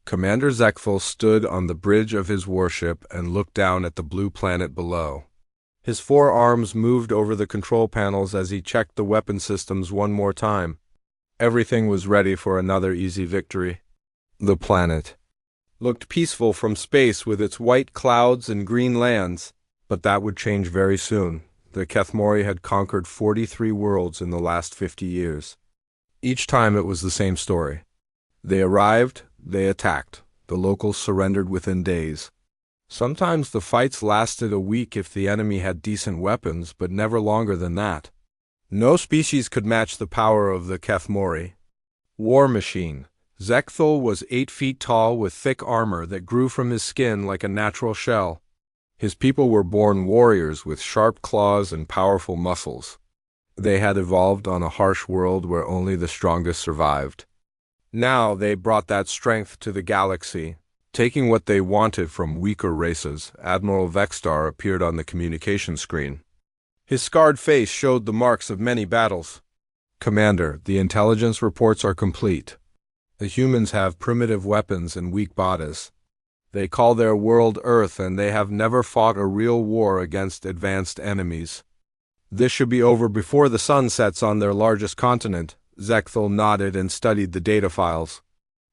Commander Zekthal stood on the bridge of his warship and looked down at the blue planet below. His four arms moved over the control panels as he checked the weapon systems one more time. Everything was ready for another easy victory. The planet looked peaceful from space with its white clouds and green lands, but that would change very soon. The Kethmori had conquered 43 worlds in the last 50 years. Each time it was the same story. They arrived, they attacked. The locals surrendered within days. Sometimes the fights lasted a week if the enemy had decent weapons, but never longer than that. No species could match the power of the Kethmori. War machine. Zekthal was 8 feet tall with thick armor that grew from his skin like a natural shell. His people were born warriors with sharp claws and powerful muscles. They had evolved on a harsh world where only the strongest survived. Now they brought that strength to the galaxy. Taking what they wanted from weaker races, Admiral Vexstar appeared on the communication screen. His scarred face showed the marks of many battles. "Commander, the intelligence reports are complete. The humans have primitive weapons and weak bodies. They call their world Earth, and they have never fought a real war against advanced enemies. This should be over before the sun sets on their largest continent." Zekthal nodded and studied the data files.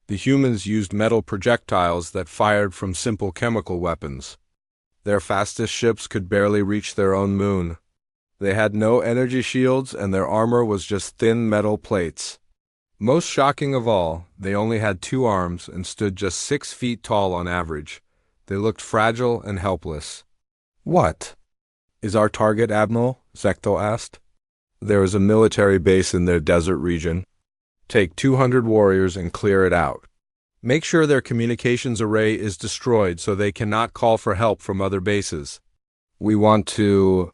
The humans used metal projectiles that fired from simple chemical weapons. Their fastest ships could barely reach their own moon. They had no energy shields, and their armor was just thin metal plates. Most shocking of all, they only had 2 arms and stood just 6 feet tall on average. They looked fragile and helpless. "What is our target, Admiral?" Zekthal asked. "There is a military base in their desert region. Take 200 warriors and clear it out. Make sure their communications array is destroyed so they cannot call for help from other bases. We want to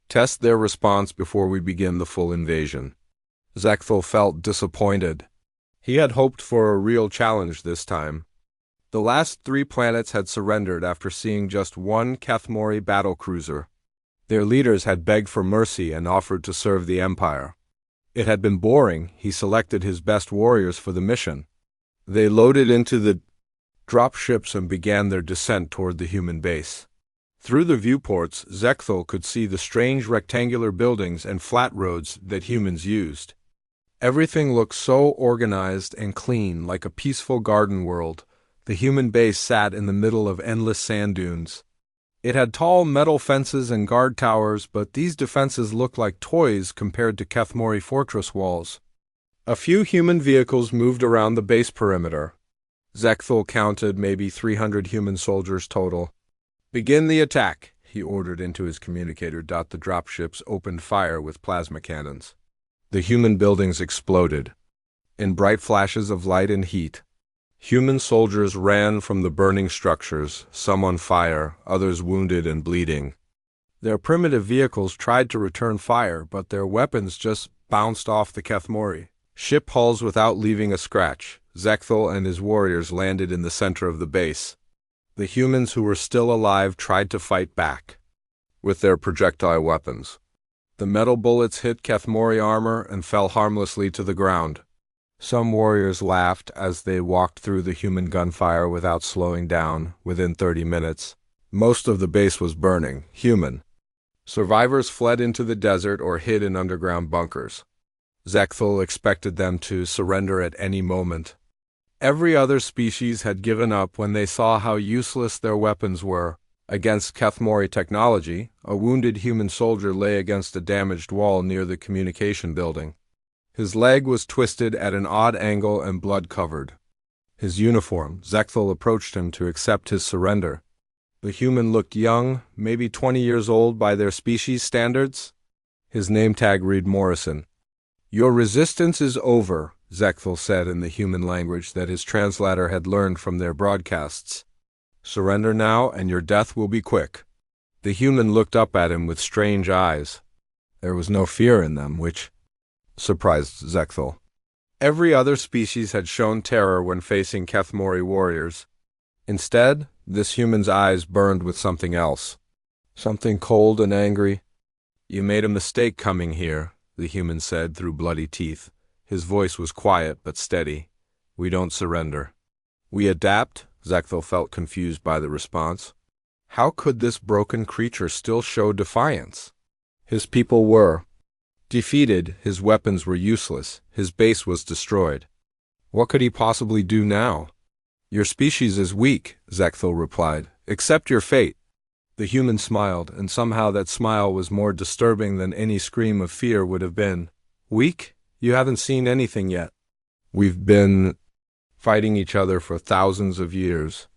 test their response before we begin the full invasion." Zekthal felt disappointed. He had hoped for a real challenge this time. The last 3 planets had surrendered after seeing just 1 Kethmori battlecruiser. Their leaders had begged for mercy and offered to serve the Empire. It had been boring. He selected his best warriors for the mission. They loaded into the drop ships and began their descent toward the human base. Through the viewports, Zekthal could see the strange rectangular buildings and flat roads that humans used. Everything looked so organized and clean, like a peaceful garden world. The human base sat in the middle of endless sand dunes. It had tall metal fences and guard towers, but these defenses looked like toys compared to Kethmori fortress walls. A few human vehicles moved around the base perimeter. Zekthal counted maybe 300 human soldiers total. "Begin the attack," he ordered into his communicator. The dropships opened fire with plasma cannons. The human buildings exploded in bright flashes of light and heat. Human soldiers ran from the burning structures, some on fire, others wounded and bleeding. Their primitive vehicles tried to return fire, but their weapons just bounced off the Kethmori ship hulls without leaving a scratch. Zekthal and his warriors landed in the center of the base. The humans who were still alive tried to fight back with their projectile weapons. The metal bullets hit Kethmori armor and fell harmlessly to the ground. Some warriors laughed as they walked through the human gunfire without slowing down. Within 30 minutes, most of the base was burning, human. Survivors fled into the desert or hid in underground bunkers. Zekthal expected them to surrender at any moment. Every other species had given up when they saw how useless their weapons were. Against Kethmori technology, a wounded human soldier lay against a damaged wall near the communication building. His leg was twisted at an odd angle and blood-covered. His uniform. Zekthal approached him to accept his surrender. The human looked young, maybe 20 years old by their species standards. His name tag read Morrison. "Your resistance is over," Zekthal said in the human language that his translator had learned from their broadcasts. "Surrender now, and your death will be quick." The human looked up at him with strange eyes. There was no fear in them, which surprised Zekthal. Every other species had shown terror when facing Kethmori warriors. Instead, this human's eyes burned with something else. Something cold and angry. "You made a mistake coming here," the human said through bloody teeth. His voice was quiet but steady. "We don't surrender." We adapt? Zekthel felt confused by the response. How could this broken creature still show defiance? His people were defeated, his weapons were useless, his base was destroyed. What could he possibly do now? Your species is weak, Zekthel replied. Accept your fate. The human smiled, and somehow that smile was more disturbing than any scream of fear would have been. Weak? You haven't seen anything yet. We've been fighting each other for thousands of years.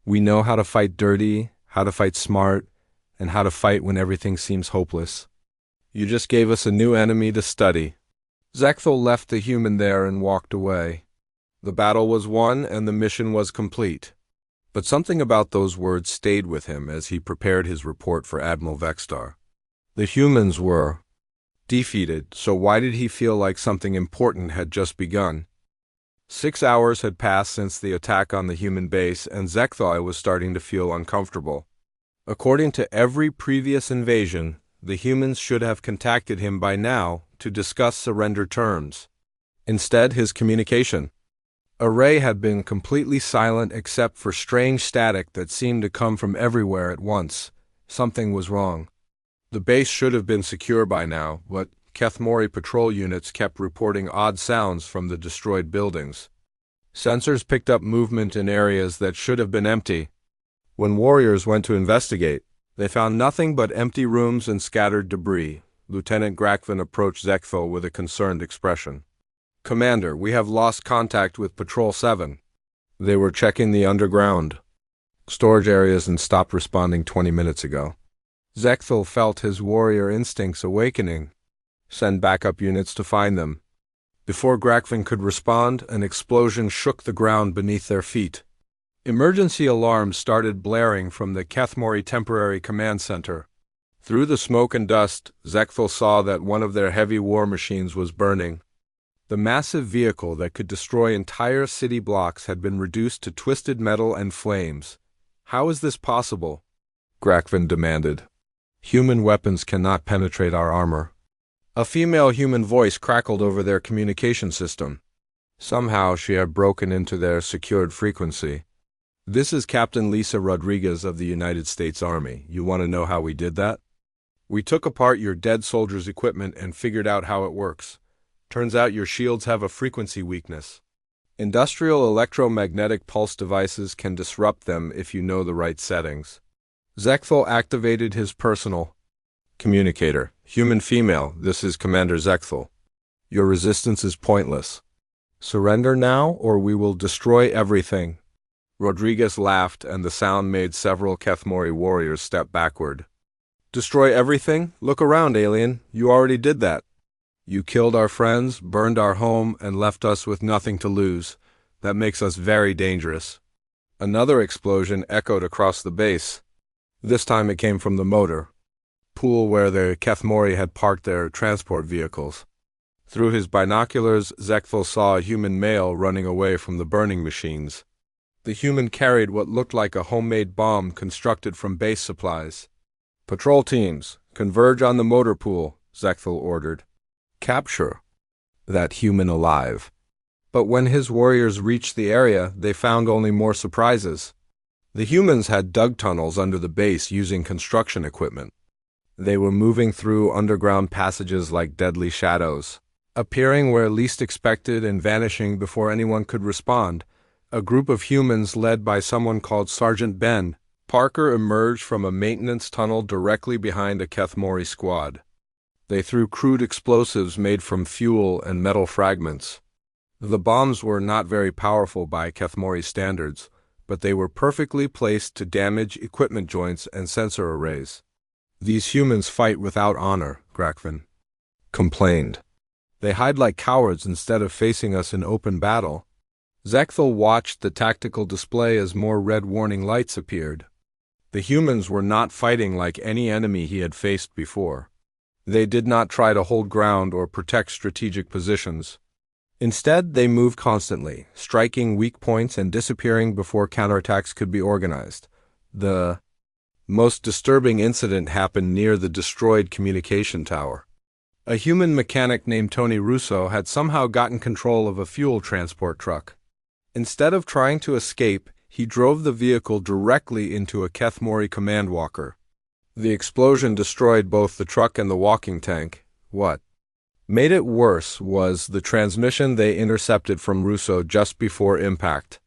We know how to fight dirty, how to fight smart, and how to fight when everything seems hopeless. You just gave us a new enemy to study. Zekthel left the human there and walked away. The battle was won and the mission was complete. But something about those words stayed with him as he prepared his report for Admiral Vextar. The humans were defeated, so why did he feel like something important had just begun? 6 hours had passed since the attack on the human base, and Zekthel was starting to feel uncomfortable. According to every previous invasion, the humans should have contacted him by now to discuss surrender terms. Instead, his communication array had been completely silent except for strange static that seemed to come from everywhere at once. Something was wrong. The base should have been secure by now, but Kethmori patrol units kept reporting odd sounds from the destroyed buildings. Sensors picked up movement in areas that should have been empty. When warriors went to investigate, they found nothing but empty rooms and scattered debris. Lieutenant Grakvin approached Zekthel with a concerned expression. Commander, we have lost contact with Patrol 7. They were checking the underground storage areas and stopped responding 20 minutes ago. Zekthel felt his warrior instincts awakening. Send backup units to find them. Before Grakvin could respond, an explosion shook the ground beneath their feet. Emergency alarms started blaring from the Kethmori Temporary Command Center. Through the smoke and dust, Zekthel saw that one of their heavy war machines was burning. The massive vehicle that could destroy entire city blocks had been reduced to twisted metal and flames. How is this possible? Grakvin demanded. Human weapons cannot penetrate our armor. A female human voice crackled over their communication system. Somehow she had broken into their secured frequency. This is Captain Lisa Rodriguez of the United States Army. You want to know how we did that? We took apart your dead soldiers' equipment and figured out how it works. Turns out your shields have a frequency weakness. Industrial electromagnetic pulse devices can disrupt them if you know the right settings. Zekthel activated his personal communicator. Human female, this is Commander Zekthel. Your resistance is pointless. Surrender now, or we will destroy everything. Rodriguez laughed, and the sound made several Kethmori warriors step backward. Destroy everything? Look around, alien. You already did that. You killed our friends, burned our home, and left us with nothing to lose. That makes us very dangerous. Another explosion echoed across the base. This time it came from the motor pool where the Kethmori had parked their transport vehicles. Through his binoculars, Zekthel saw a human male running away from the burning machines. The human carried what looked like a homemade bomb constructed from base supplies. Patrol teams, converge on the motor pool, Zekthel ordered. Capture that human alive. But when his warriors reached the area, they found only more surprises. The humans had dug tunnels under the base using construction equipment. They were moving through underground passages like deadly shadows, appearing where least expected and vanishing before anyone could respond. A group of humans led by someone called Sergeant Ben Parker emerged from a maintenance tunnel directly behind a Kethmori squad. They threw crude explosives made from fuel and metal fragments. The bombs were not very powerful by Kethmori standards, but they were perfectly placed to damage equipment joints and sensor arrays. These humans fight without honor, Grakvin complained. They hide like cowards instead of facing us in open battle. Zekthel watched the tactical display as more red warning lights appeared. The humans were not fighting like any enemy he had faced before. They did not try to hold ground or protect strategic positions. Instead, they moved constantly, striking weak points and disappearing before counterattacks could be organized. The most disturbing incident happened near the destroyed communication tower. A human mechanic named Tony Russo had somehow gotten control of a fuel transport truck. Instead of trying to escape, he drove the vehicle directly into a Kethmori command walker. The explosion destroyed both the truck and the walking tank. What made it worse was the transmission they intercepted from Russo just before impact.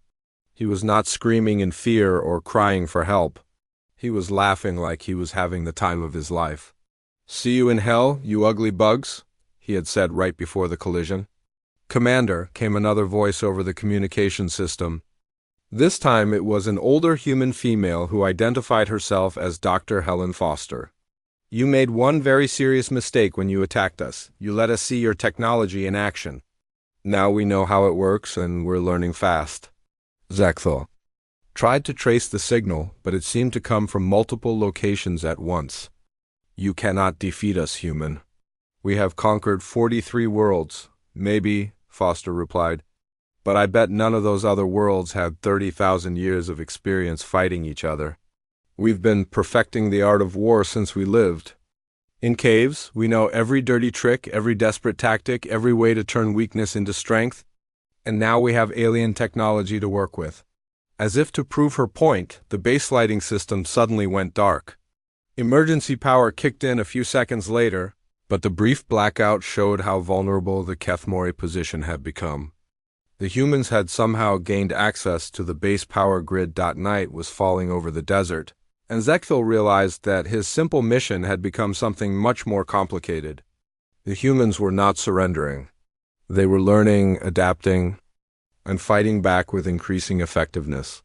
He was not screaming in fear or crying for help. He was laughing like he was having the time of his life. "See you in hell, you ugly bugs," he had said right before the collision. "Commander," came another voice over the communication system. This time it was an older human female who identified herself as Dr. Helen Foster. "You made one very serious mistake when you attacked us. You let us see your technology in action. Now we know how it works, and we're learning fast." Zechthel tried to trace the signal, but it seemed to come from multiple locations at once. "You cannot defeat us, human. We have conquered 43 worlds. Maybe," Foster replied, "but I bet none of those other worlds had 30,000 years of experience fighting each other. We've been perfecting the art of war since we lived. In caves, we know every dirty trick, every desperate tactic, every way to turn weakness into strength, and now we have alien technology to work with." As if to prove her point, the base lighting system suddenly went dark. Emergency power kicked in a few seconds later, but the brief blackout showed how vulnerable the Kethmori position had become. The humans had somehow gained access to the base power grid. Night was falling over the desert, and Zechthel realized that his simple mission had become something much more complicated. The humans were not surrendering. They were learning, adapting, and fighting back with increasing effectiveness.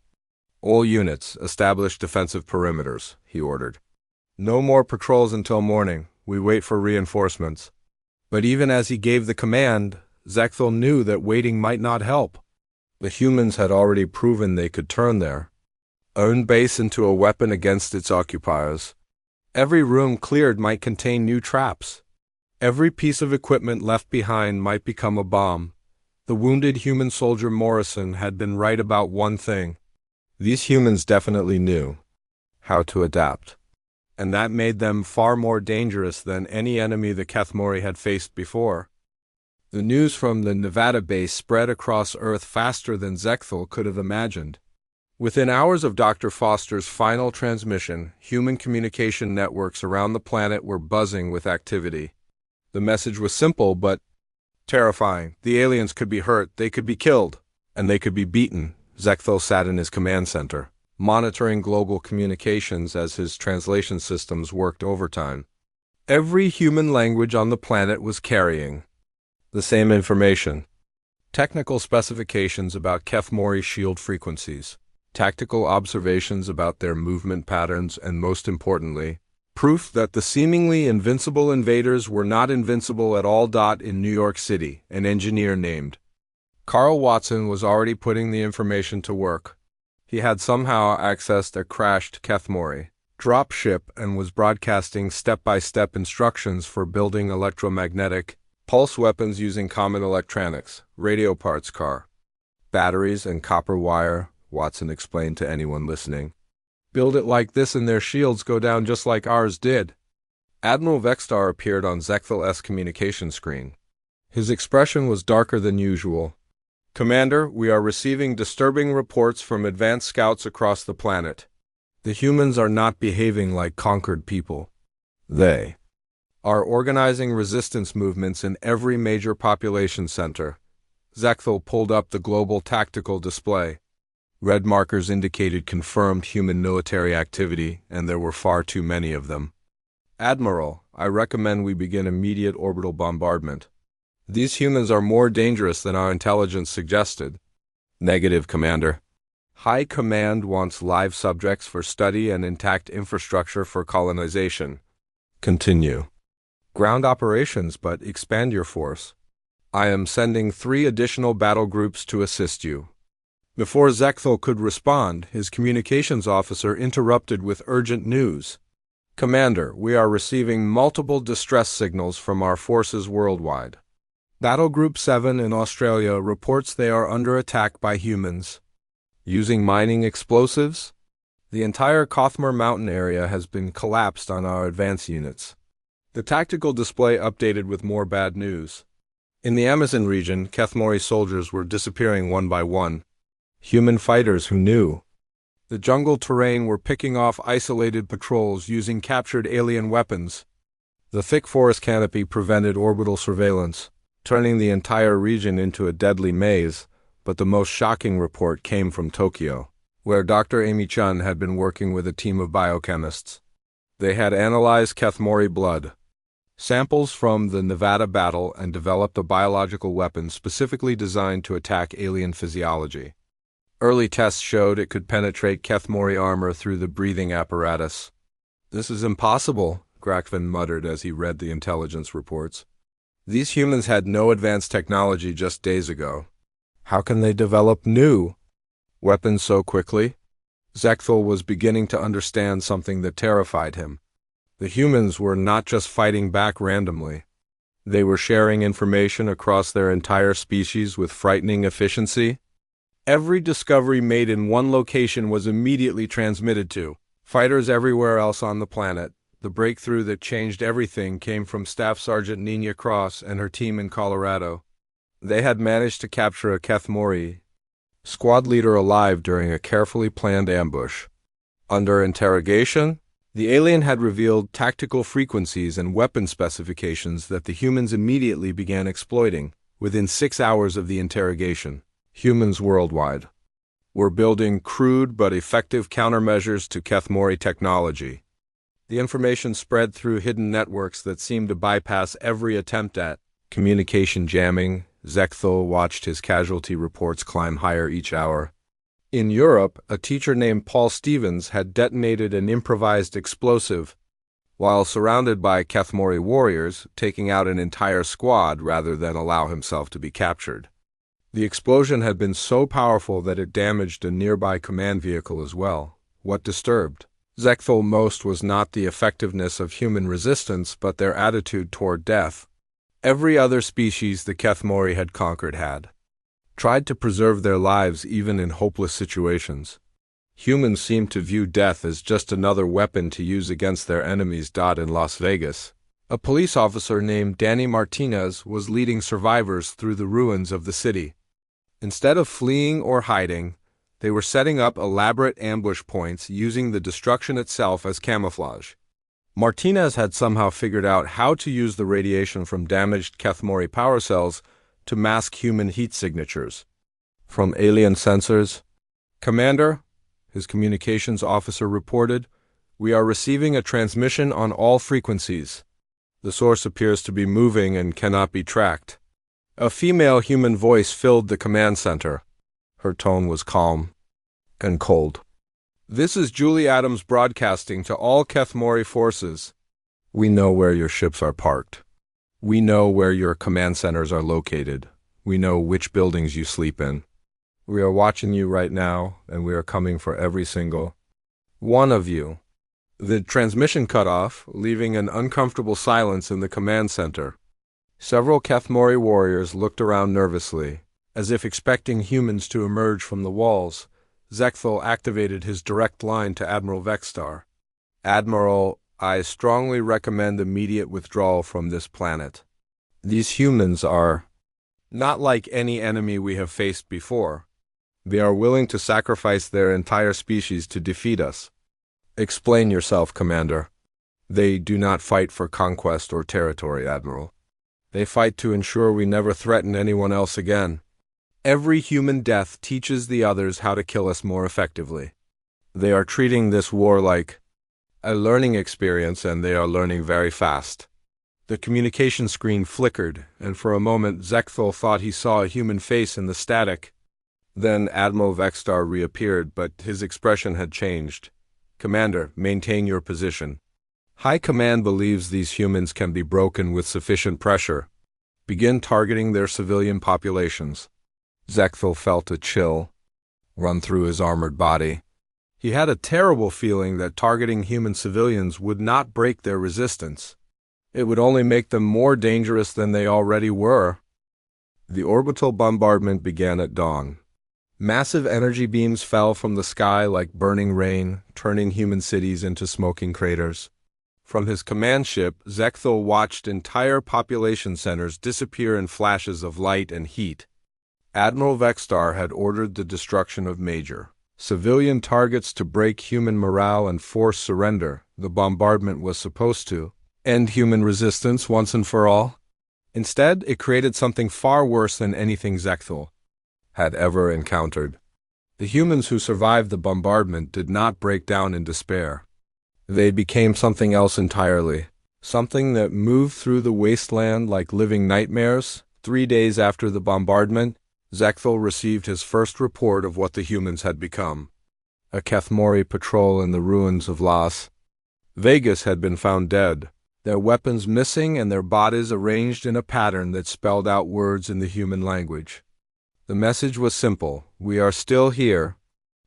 "All units, establish defensive perimeters," he ordered. "No more patrols until morning. We wait for reinforcements." But even as he gave the command, Zechthel knew that waiting might not help. The humans had already proven they could turn their own base into a weapon against its occupiers. Every room cleared might contain new traps. Every piece of equipment left behind might become a bomb. The wounded human soldier Morrison had been right about one thing. These humans definitely knew how to adapt, and that made them far more dangerous than any enemy the Kethmori had faced before. The news from the Nevada base spread across Earth faster than Zechthel could have imagined. Within hours of Dr. Foster's final transmission, human communication networks around the planet were buzzing with activity. The message was simple but terrifying. The aliens could be hurt, they could be killed, and they could be beaten. Zechthel sat in his command center, monitoring global communications as his translation systems worked overtime. Every human language on the planet was carrying the same information. Technical specifications about Kethmori shield frequencies, tactical observations about their movement patterns, and most importantly, proof that the seemingly invincible invaders were not invincible at all. In New York City, an engineer named Carl Watson was already putting the information to work. He had somehow accessed a crashed Kethmori dropship and was broadcasting step-by-step instructions for building electromagnetic pulse weapons using common electronics, radio parts, car batteries, and copper wire, Watson explained to anyone listening. "Build it like this and their shields go down just like ours did." Admiral Vextar appeared on Zechthel's communication screen. His expression was darker than usual. "Commander, we are receiving disturbing reports from advanced scouts across the planet. The humans are not behaving like conquered people. They are organizing resistance movements in every major population center." Zechthel pulled up the global tactical display. Red markers indicated confirmed human military activity, and there were far too many of them. "Admiral, I recommend we begin immediate orbital bombardment. These humans are more dangerous than our intelligence suggested." "Negative, Commander. High Command wants live subjects for study and intact infrastructure for colonization." "Continue. Ground operations, but expand your force. I am sending 3 additional battle groups to assist you." Before Zechthel could respond, his communications officer interrupted with urgent news. "Commander, we are receiving multiple distress signals from our forces worldwide. Battle Group 7 in Australia reports they are under attack by humans. Using mining explosives? The entire Kothmar mountain area has been collapsed on our advance units." The tactical display updated with more bad news. In the Amazon region, Kethmori soldiers were disappearing one by one. Human fighters who knew. The jungle terrain were picking off isolated patrols using captured alien weapons. The thick forest canopy prevented orbital surveillance, turning the entire region into a deadly maze, but the most shocking report came from Tokyo, where Dr. Amy Chun had been working with a team of biochemists. They had analyzed Kethmori blood samples from the Nevada battle and developed a biological weapon specifically designed to attack alien physiology. Early tests showed it could penetrate Kethmori armor through the breathing apparatus. "This is impossible," Grakvin muttered as he read the intelligence reports. "These humans had no advanced technology just days ago. How can they develop new weapons so quickly?" Zekthul was beginning to understand something that terrified him. The humans were not just fighting back randomly. They were sharing information across their entire species with frightening efficiency. Every discovery made in one location was immediately transmitted to fighters everywhere else on the planet. The breakthrough that changed everything came from Staff Sergeant Nina Cross and her team in Colorado. They had managed to capture a Kethmori squad leader alive during a carefully planned ambush. Under interrogation, the alien had revealed tactical frequencies and weapon specifications that the humans immediately began exploiting. Within 6 hours of the interrogation, humans worldwide were building crude but effective countermeasures to Kethmori technology. The information spread through hidden networks that seemed to bypass every attempt at communication jamming. Zekthul watched his casualty reports climb higher each hour. In Europe, a teacher named Paul Stevens had detonated an improvised explosive while surrounded by Kethmori warriors, taking out an entire squad rather than allow himself to be captured. The explosion had been so powerful that it damaged a nearby command vehicle as well. What disturbed Zekthul most was not the effectiveness of human resistance, but their attitude toward death. Every other species the Kethmori had conquered had tried to preserve their lives even in hopeless situations. Humans seemed to view death as just another weapon to use against their enemies. In Las Vegas, a police officer named Danny Martinez was leading survivors through the ruins of the city. Instead of fleeing or hiding, they were setting up elaborate ambush points using the destruction itself as camouflage. Martinez had somehow figured out how to use the radiation from damaged Kethmori power cells to mask human heat signatures. From alien sensors, "Commander," his communications officer reported, "we are receiving a transmission on all frequencies. The source appears to be moving and cannot be tracked." A female human voice filled the command center. Her tone was calm and cold. "This is Julie Adams broadcasting to all Kethmori forces. We know where your ships are parked. We know where your command centers are located. We know which buildings you sleep in. We are watching you right now, and we are coming for every single one of you." The transmission cut off, leaving an uncomfortable silence in the command center. Several Kethmori warriors looked around nervously, as if expecting humans to emerge from the walls. Zekthul activated his direct line to Admiral Vexstar. "Admiral, I strongly recommend immediate withdrawal from this planet. These humans are not like any enemy we have faced before. They are willing to sacrifice their entire species to defeat us." "Explain yourself, Commander." "They do not fight for conquest or territory, Admiral. They fight to ensure we never threaten anyone else again. Every human death teaches the others how to kill us more effectively. They are treating this war like a learning experience, and they are learning very fast." The communication screen flickered, and for a moment Zekthul thought he saw a human face in the static. Then Admiral Vexstar reappeared, but his expression had changed. "Commander, maintain your position. High Command believes these humans can be broken with sufficient pressure. Begin targeting their civilian populations." Zekthul felt a chill run through his armored body. He had a terrible feeling that targeting human civilians would not break their resistance. It would only make them more dangerous than they already were. The orbital bombardment began at dawn. Massive energy beams fell from the sky like burning rain, turning human cities into smoking craters. From his command ship, Zekthul watched entire population centers disappear in flashes of light and heat. Admiral Vexstar had ordered the destruction of major civilian targets to break human morale and force surrender. The bombardment was supposed to end human resistance once and for all. Instead, it created something far worse than anything Zechthel had ever encountered. The humans who survived the bombardment did not break down in despair. They became something else entirely, something that moved through the wasteland like living nightmares. 3 days after the bombardment, Zechthel received his first report of what the humans had become. A Kethmori patrol in the ruins of Las Vegas had been found dead, their weapons missing and their bodies arranged in a pattern that spelled out words in the human language. The message was simple: we are still here.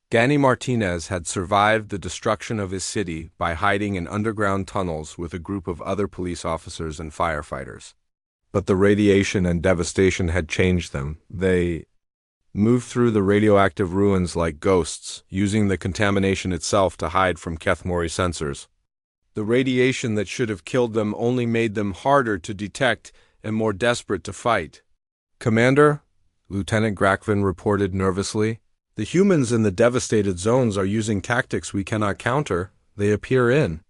Gani Martinez had survived the destruction of his city by hiding in underground tunnels with a group of other police officers and firefighters. But the radiation and devastation had changed them. They moved through the radioactive ruins like ghosts, using the contamination itself to hide from Kethmori sensors. The radiation that should have killed them only made them harder to detect and more desperate to fight. "Commander," Lieutenant Grakvin reported nervously, "the humans in the devastated zones are using tactics we cannot counter. They appear in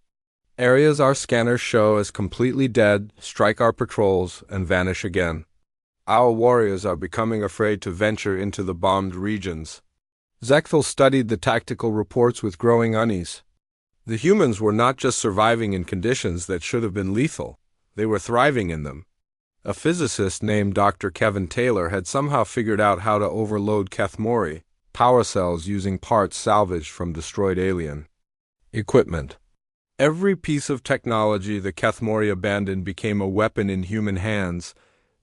areas our scanners show as completely dead, strike our patrols, and vanish again. Our warriors are becoming afraid to venture into the bombed regions." Zechthel studied the tactical reports with growing unease. The humans were not just surviving in conditions that should have been lethal, they were thriving in them. A physicist named Dr. Kevin Taylor had somehow figured out how to overload Kethmori power cells using parts salvaged from destroyed alien equipment. Every piece of technology the Kethmori abandoned became a weapon in human hands,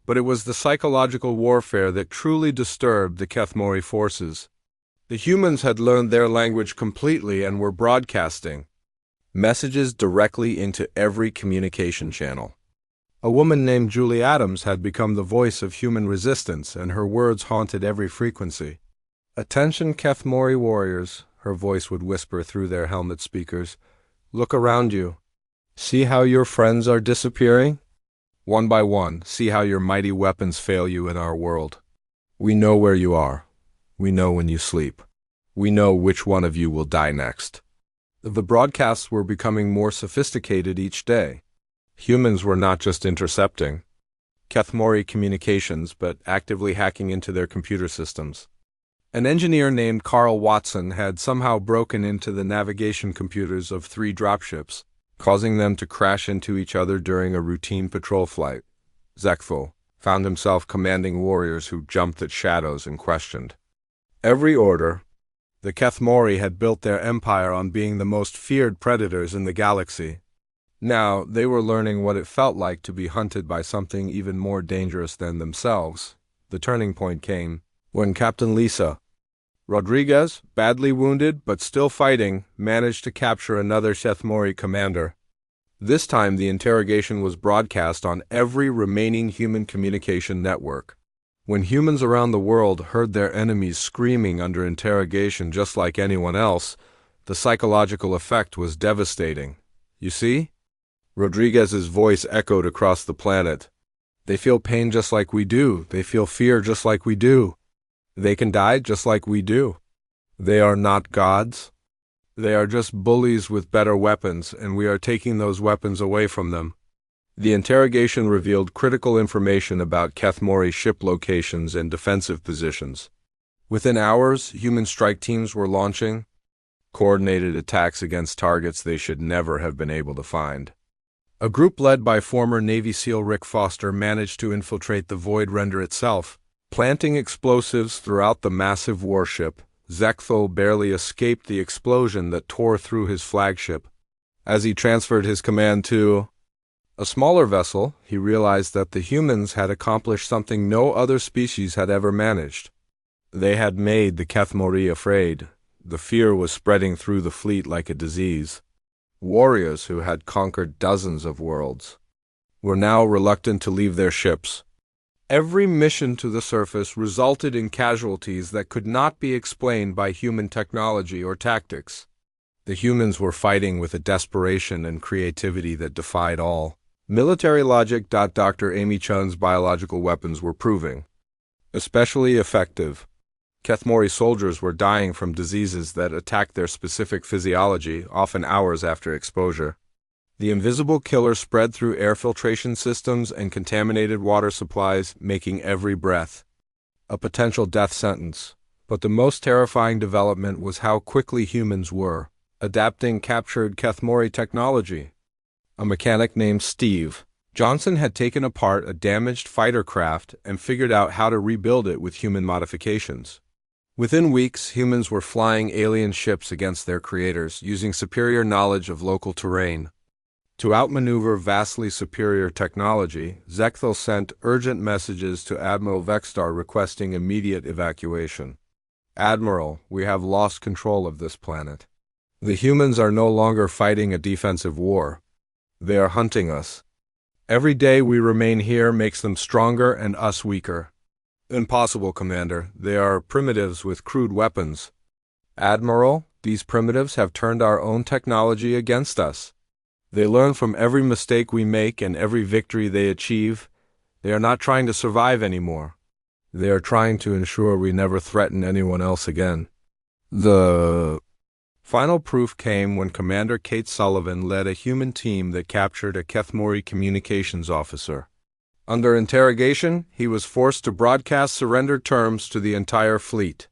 but it was the psychological warfare that truly disturbed the Kethmori forces. The humans had learned their language completely and were broadcasting messages directly into every communication channel. A woman named Julie Adams had become the voice of human resistance, and her words haunted every frequency. "Attention, Kethmori warriors," her voice would whisper through their helmet speakers. "Look around you. See how your friends are disappearing? One by one, see how your mighty weapons fail you in our world. We know where you are. We know when you sleep. We know which one of you will die next." The broadcasts were becoming more sophisticated each day. Humans were not just intercepting Kethmori communications, but actively hacking into their computer systems. An engineer named Carl Watson had somehow broken into the navigation computers of 3 dropships, causing them to crash into each other during a routine patrol flight. Zechthel found himself commanding warriors who jumped at shadows and questioned every order. The Kethmori had built their empire on being the most feared predators in the galaxy. Now they were learning what it felt like to be hunted by something even more dangerous than themselves. The turning point came when Captain Lisa Rodriguez, badly wounded but still fighting, managed to capture another Kethmori commander. This time the interrogation was broadcast on every remaining human communication network. When humans around the world heard their enemies screaming under interrogation just like anyone else, the psychological effect was devastating. "You see?" Rodriguez's voice echoed across the planet. "They feel pain just like we do. They feel fear just like we do. They can die just like we do. They are not gods. They are just bullies with better weapons, and we are taking those weapons away from them." The interrogation revealed critical information about Kethmori ship locations and defensive positions. Within hours, human strike teams were launching coordinated attacks against targets they should never have been able to find. A group led by former Navy SEAL Rick Foster managed to infiltrate the Void Render itself, planting explosives throughout the massive warship. Zechthel barely escaped the explosion that tore through his flagship. As he transferred his command to a smaller vessel, he realized that the humans had accomplished something no other species had ever managed. They had made the Kethmori afraid. The fear was spreading through the fleet like a disease. Warriors who had conquered dozens of worlds were now reluctant to leave their ships. Every mission to the surface resulted in casualties that could not be explained by human technology or tactics. The humans were fighting with a desperation and creativity that defied all military logic. Dr. Amy Chun's biological weapons were proving Especially effective. Kethmori soldiers were dying from diseases that attacked their specific physiology, often hours after exposure. The invisible killer spread through air filtration systems and contaminated water supplies, making every breath a potential death sentence. But the most terrifying development was how quickly humans were adapting captured Kethmori technology. A mechanic named Steve Johnson had taken apart a damaged fighter craft and figured out how to rebuild it with human modifications. Within weeks, humans were flying alien ships against their creators, using superior knowledge of local terrain. To outmaneuver vastly superior technology, Zechthel sent urgent messages to Admiral Vextar requesting immediate evacuation. "Admiral, we have lost control of this planet. The humans are no longer fighting a defensive war. They are hunting us. Every day we remain here makes them stronger and us weaker." "Impossible, Commander. They are primitives with crude weapons." "Admiral, these primitives have turned our own technology against us. They learn from every mistake we make and every victory they achieve. They are not trying to survive anymore. They are trying to ensure we never threaten anyone else again." The final proof came when Commander Kate Sullivan led a human team that captured a Kethmori communications officer. Under interrogation, he was forced to broadcast surrender terms to the entire fleet.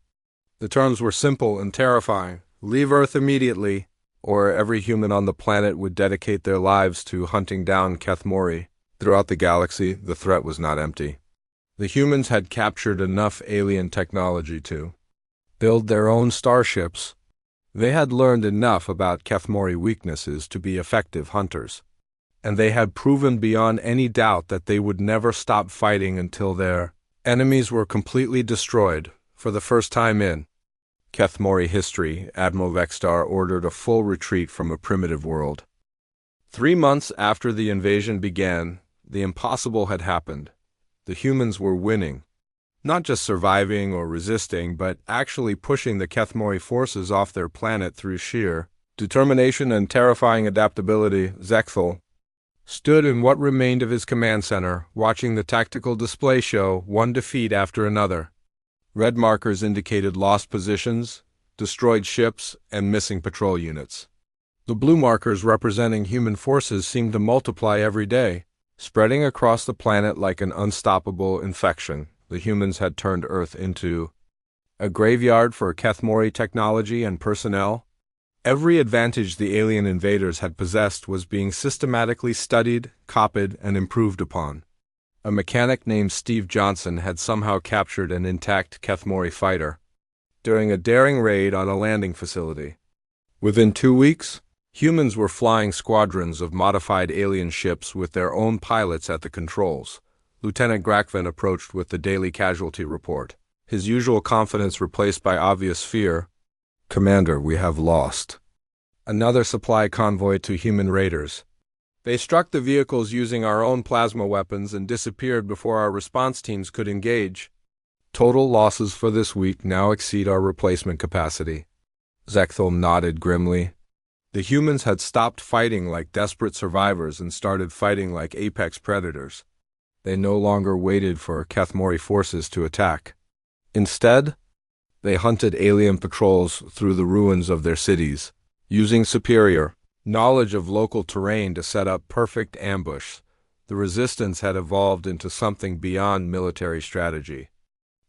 The terms were simple and terrifying: leave Earth immediately, or every human on the planet would dedicate their lives to hunting down Kethmori. Throughout the galaxy, the threat was not empty. The humans had captured enough alien technology to build their own starships. They had learned enough about Kethmori weaknesses to be effective hunters. And they had proven beyond any doubt that they would never stop fighting until their enemies were completely destroyed. For the first time in Kethmori history, Admiral Vextar ordered a full retreat from a primitive world. 3 months after the invasion began, the impossible had happened. The humans were winning. Not just surviving or resisting, but actually pushing the Kethmori forces off their planet through sheer determination and terrifying adaptability. Zechthel stood in what remained of his command center, watching the tactical display show one defeat after another. Red markers indicated lost positions, destroyed ships, and missing patrol units. The blue markers representing human forces seemed to multiply every day, spreading across the planet like an unstoppable infection. The humans had turned Earth into a graveyard for Kethmori technology and personnel. Every advantage the alien invaders had possessed was being systematically studied, copied, and improved upon. A mechanic named Steve Johnson had somehow captured an intact Kethmori fighter during a daring raid on a landing facility. Within 2 weeks, humans were flying squadrons of modified alien ships with their own pilots at the controls. Lieutenant Grakvin approached with the daily casualty report, his usual confidence replaced by obvious fear. "Commander, we have lost another supply convoy to human raiders. They struck the vehicles using our own plasma weapons and disappeared before our response teams could engage. Total losses for this week now exceed our replacement capacity." Zechthel nodded grimly. The humans had stopped fighting like desperate survivors and started fighting like apex predators. They no longer waited for Kethmori forces to attack. Instead, they hunted alien patrols through the ruins of their cities, using superior knowledge of local terrain to set up perfect ambush. The resistance had evolved into something beyond military strategy.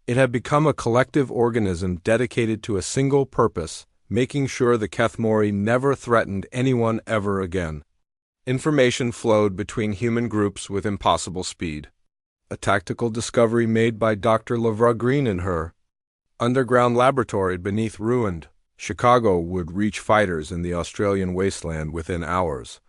It had become a collective organism dedicated to a single purpose: making sure the Kethmori never threatened anyone ever again. Information flowed between human groups with impossible speed. A tactical discovery made by Dr. Lavra Green in her underground laboratory beneath ruined Chicago would reach fighters in the Australian wasteland within hours.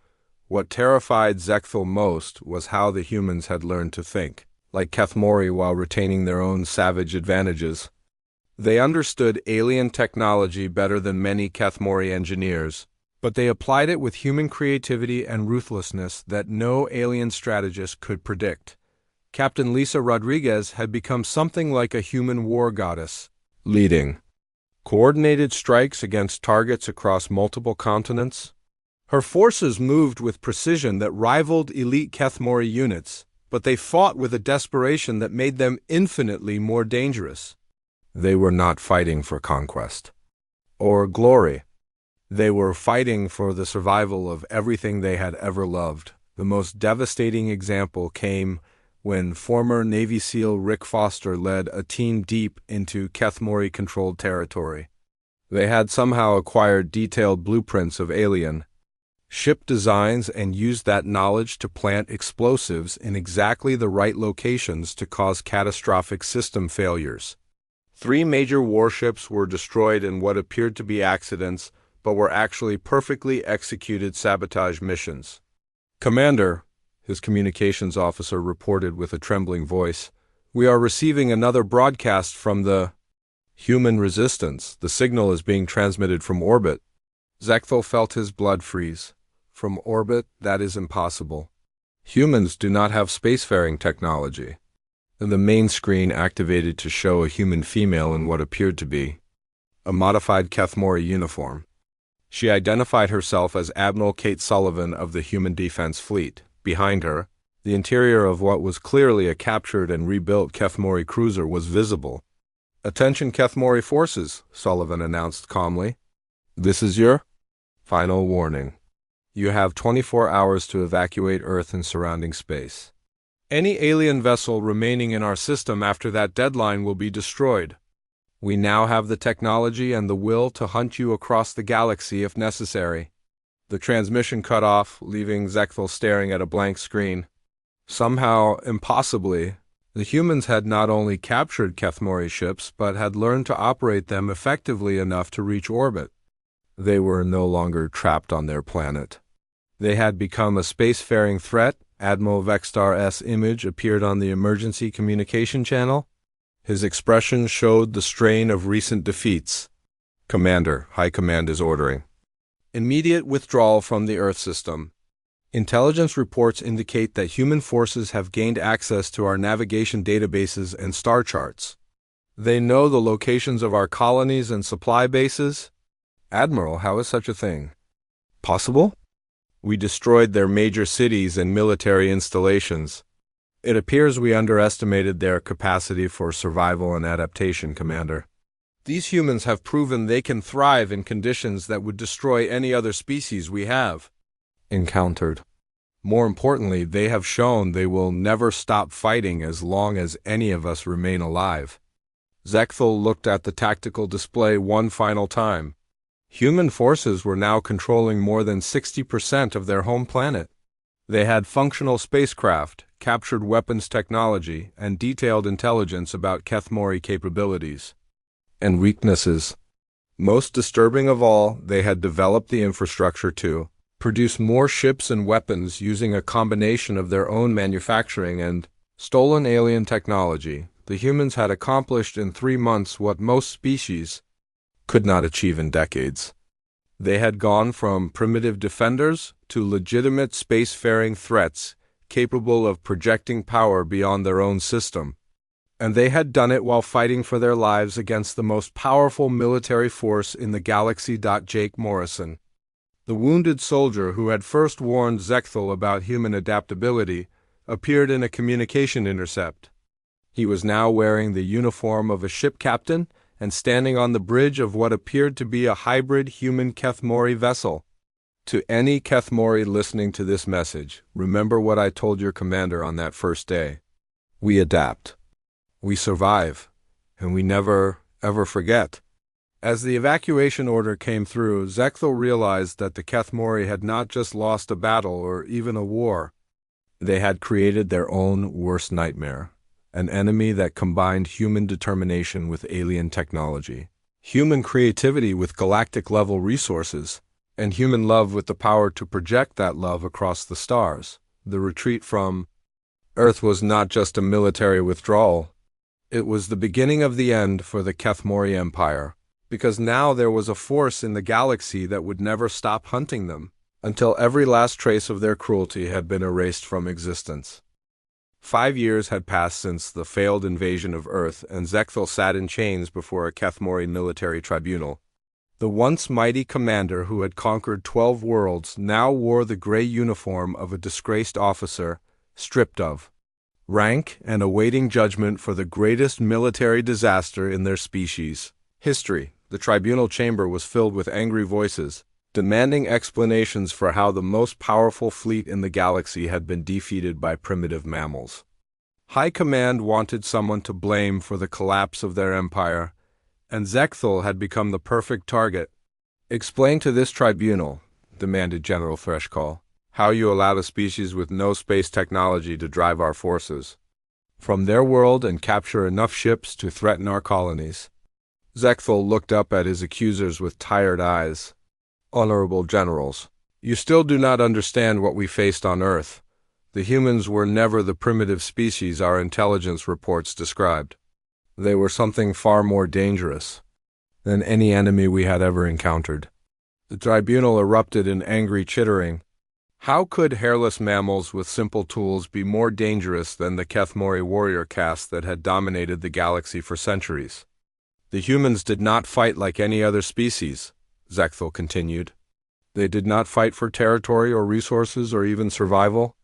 What terrified Zechthel most was how the humans had learned to think like Kethmori while retaining their own savage advantages. They understood alien technology better than many Kethmori engineers, but they applied it with human creativity and ruthlessness that no alien strategist could predict. Captain Lisa Rodriguez had become something like a human war goddess, leading coordinated strikes against targets across multiple continents. Her forces moved with precision that rivaled elite Kethmori units, but they fought with a desperation that made them infinitely more dangerous. They were not fighting for conquest or glory. They were fighting for the survival of everything they had ever loved. The most devastating example came when former Navy SEAL Rick Foster led a team deep into Kethmori-controlled territory. They had somehow acquired detailed blueprints of alien ship designs and used that knowledge to plant explosives in exactly the right locations to cause catastrophic system failures. 3 major warships were destroyed in what appeared to be accidents, but were actually perfectly executed sabotage missions. "Commander," his communications officer reported with a trembling voice, "we are receiving another broadcast from the human resistance. The signal is being transmitted from orbit." Zechthel felt his blood freeze. From orbit, that is impossible. Humans do not have spacefaring technology. The main screen activated to show a human female in what appeared to be a modified Kethmori uniform. She identified herself as Admiral Kate Sullivan of the Human Defense Fleet. Behind her, the interior of what was clearly a captured and rebuilt Kethmori cruiser was visible. "Attention Kethmori forces," Sullivan announced calmly. "This is your final warning. You have 24 hours to evacuate Earth and surrounding space. Any alien vessel remaining in our system after that deadline will be destroyed. We now have the technology and the will to hunt you across the galaxy if necessary." The transmission cut off, leaving Zechthel staring at a blank screen. Somehow, impossibly, the humans had not only captured Kethmori ships, but had learned to operate them effectively enough to reach orbit. They were no longer trapped on their planet. They had become a spacefaring threat. Admiral Vextar's image appeared on the emergency communication channel. His expression showed the strain of recent defeats. "Commander, High Command is ordering immediate withdrawal from the Earth system. Intelligence reports indicate that human forces have gained access to our navigation databases and star charts. They know the locations of our colonies and supply bases." "Admiral, how is such a thing possible?" "We destroyed their major cities and military installations. It appears we underestimated their capacity for survival and adaptation, Commander. These humans have proven they can thrive in conditions that would destroy any other species we have encountered. More importantly, they have shown they will never stop fighting as long as any of us remain alive." Zechthel looked at the tactical display one final time. Human forces were now controlling more than 60% of their home planet. They had functional spacecraft, captured weapons technology, and detailed intelligence about Kethmori capabilities and weaknesses. Most disturbing of all, they had developed the infrastructure to produce more ships and weapons using a combination of their own manufacturing and stolen alien technology. The humans had accomplished in 3 months what most species could not achieve in decades. They had gone from primitive defenders to legitimate spacefaring threats capable of projecting power beyond their own system. And they had done it while fighting for their lives against the most powerful military force in the galaxy. Jake Morrison, the wounded soldier who had first warned Zechthel about human adaptability, appeared in a communication intercept. He was now wearing the uniform of a ship captain and standing on the bridge of what appeared to be a hybrid human Kethmori vessel. "To any Kethmori listening to this message, remember what I told your commander on that first day. We adapt. We survive. And we never, ever forget." As the evacuation order came through, Zechthel realized that the Kethmori had not just lost a battle or even a war. They had created their own worst nightmare. An enemy that combined human determination with alien technology, human creativity with galactic-level resources, and human love with the power to project that love across the stars. The retreat from Earth was not just a military withdrawal. It was the beginning of the end for the Kethmori Empire, because now there was a force in the galaxy that would never stop hunting them, until every last trace of their cruelty had been erased from existence. 5 years had passed since the failed invasion of Earth, and Zechthel sat in chains before a Kethmori military tribunal. The once mighty commander who had conquered 12 worlds now wore the gray uniform of a disgraced officer, stripped of rank, and awaiting judgment for the greatest military disaster in their species history. The tribunal chamber was filled with angry voices, demanding explanations for how the most powerful fleet in the galaxy had been defeated by primitive mammals. High Command wanted someone to blame for the collapse of their empire, and Zekthul had become the perfect target. "Explain to this tribunal," demanded General Freshcall, "how you allowed a species with no space technology to drive our forces from their world and capture enough ships to threaten our colonies." Zekthul looked up at his accusers with tired eyes. "Honorable generals, you still do not understand what we faced on Earth. The humans were never the primitive species our intelligence reports described. They were something far more dangerous than any enemy we had ever encountered." The tribunal erupted in angry chittering. How could hairless mammals with simple tools be more dangerous than the Kethmori warrior caste that had dominated the galaxy for centuries? "The humans did not fight like any other species," Zekthul continued. "They did not fight for territory or resources or even survival.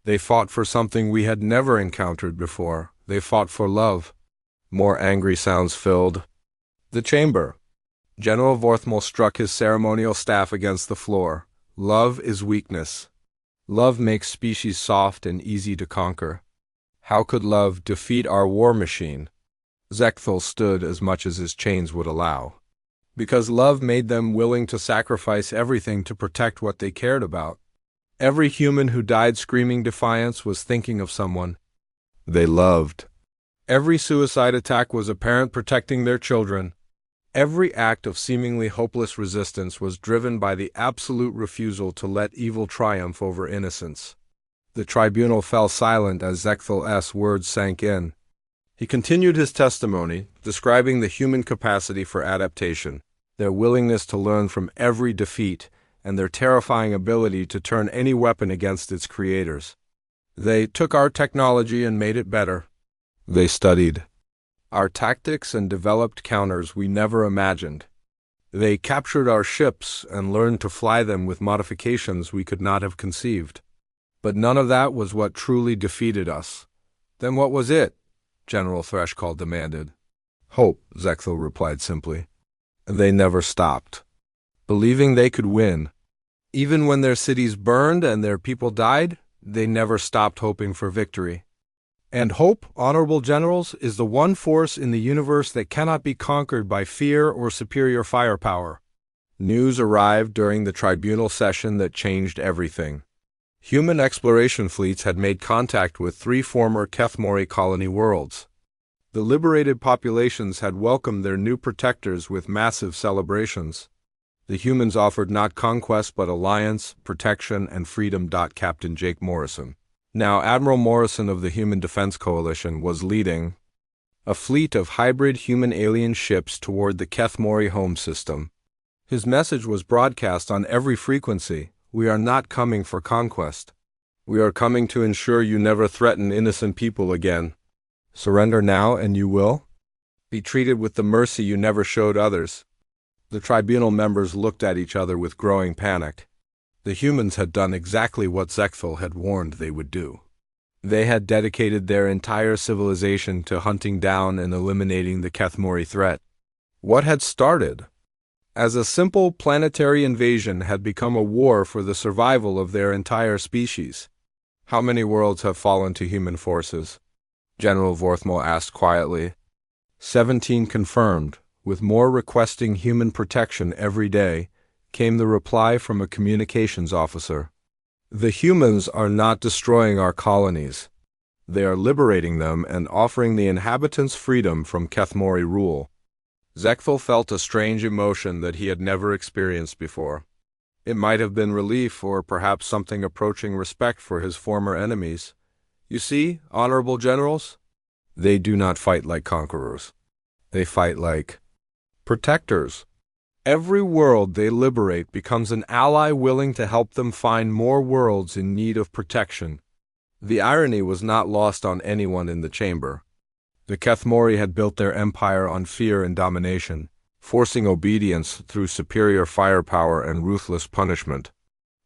They fought for something we had never encountered before. They fought for love." More angry sounds filled the chamber. General Vorthmal struck his ceremonial staff against the floor. "Love is weakness. Love makes species soft and easy to conquer. How could love defeat our war machine?" Zekthul stood as much as his chains would allow. "Because love made them willing to sacrifice everything to protect what they cared about. Every human who died screaming defiance was thinking of someone they loved. Every suicide attack was a parent protecting their children. Every act of seemingly hopeless resistance was driven by the absolute refusal to let evil triumph over innocence." The tribunal fell silent as Zekthul's words sank in. He continued his testimony, describing the human capacity for adaptation, their willingness to learn from every defeat, and their terrifying ability to turn any weapon against its creators. "They took our technology and made it better. They studied our tactics and developed counters we never imagined. They captured our ships and learned to fly them with modifications we could not have conceived. But none of that was what truly defeated us." "Then what was it?" General Freshcall demanded. "Hope," Zekthul replied simply. "They never stopped believing they could win. Even when their cities burned and their people died, they never stopped hoping for victory. And hope, honorable generals, is the one force in the universe that cannot be conquered by fear or superior firepower." News arrived during the tribunal session that changed everything. Human exploration fleets had made contact with 3 former Kethmori colony worlds. The liberated populations had welcomed their new protectors with massive celebrations. The humans offered not conquest but alliance, protection, and freedom. Captain Jake Morrison, now Admiral Morrison of the Human Defense Coalition, was leading a fleet of hybrid human-alien ships toward the Kethmori home system. His message was broadcast on every frequency: "We are not coming for conquest. We are coming to ensure you never threaten innocent people again. Surrender now and you will be treated with the mercy you never showed others." The tribunal members looked at each other with growing panic. The humans had done exactly what Zekthul had warned they would do. They had dedicated their entire civilization to hunting down and eliminating the Kethmori threat. What had started as a simple planetary invasion had become a war for the survival of their entire species. "How many worlds have fallen to human forces?" General Vorthmal asked quietly. 17 confirmed. With more requesting human protection every day, came the reply from a communications officer. "The humans are not destroying our colonies. They are liberating them and offering the inhabitants freedom from Kethmori rule." Zekthul felt a strange emotion that he had never experienced before. It might have been relief or perhaps something approaching respect for his former enemies. "You see, honorable generals, they do not fight like conquerors. They fight like protectors. Every world they liberate becomes an ally willing to help them find more worlds in need of protection." The irony was not lost on anyone in the chamber. The Kethmori had built their empire on fear and domination, forcing obedience through superior firepower and ruthless punishment.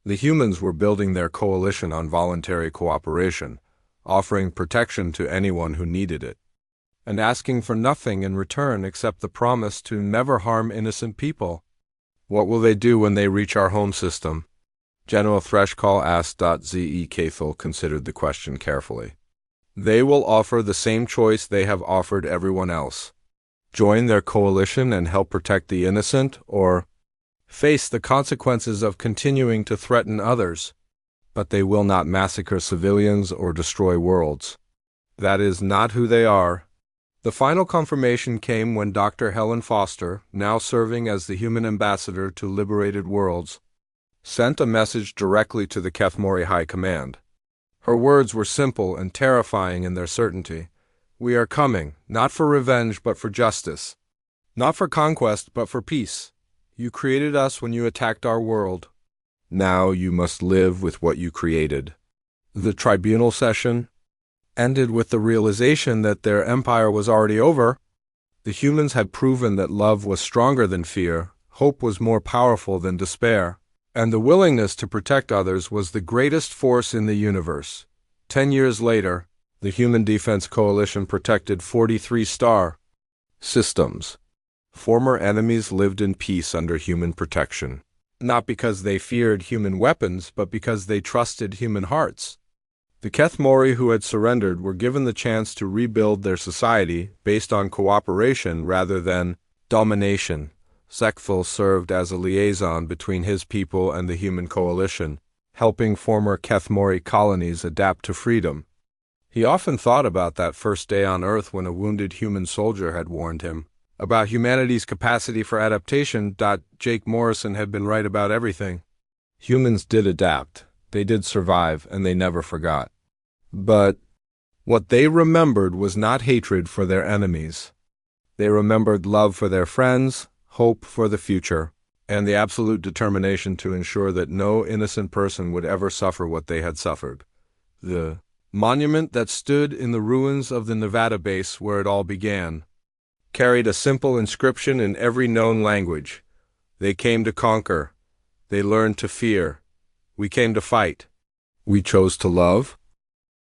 The humans were building their coalition on voluntary cooperation, offering protection to anyone who needed it, and asking for nothing in return except the promise to never harm innocent people. What will they do when they reach our home system? General Threscall asked. Ze Cathel considered the question carefully. They will offer the same choice they have offered everyone else. Join their coalition and help protect the innocent, or face the consequences of continuing to threaten others. But they will not massacre civilians or destroy worlds. That is not who they are. The final confirmation came when Dr. Helen Foster, now serving as the human ambassador to liberated worlds, sent a message directly to the Kethmori High Command. Her words were simple and terrifying in their certainty. We are coming, not for revenge but for justice. Not for conquest but for peace. You created us when you attacked our world. Now you must live with what you created. The tribunal session ended with the realization that their empire was already over. The humans had proven that love was stronger than fear, hope was more powerful than despair, and the willingness to protect others was the greatest force in the universe. 10 years later, the Human Defense Coalition protected 43 star systems. Former enemies lived in peace under human protection, not because they feared human weapons, but because they trusted human hearts. The Kethmori who had surrendered were given the chance to rebuild their society based on cooperation rather than domination. Zekful served as a liaison between his people and the human coalition, helping former Kethmori colonies adapt to freedom. He often thought about that first day on Earth when a wounded human soldier had warned him about humanity's capacity for adaptation. Jake Morrison had been right about everything. Humans did adapt, they did survive, and they never forgot. But what they remembered was not hatred for their enemies. They remembered love for their friends, hope for the future, and the absolute determination to ensure that no innocent person would ever suffer what they had suffered. The monument that stood in the ruins of the Nevada base where it all began carried a simple inscription in every known language. They came to conquer. They learned to fear. We came to fight. We chose to love.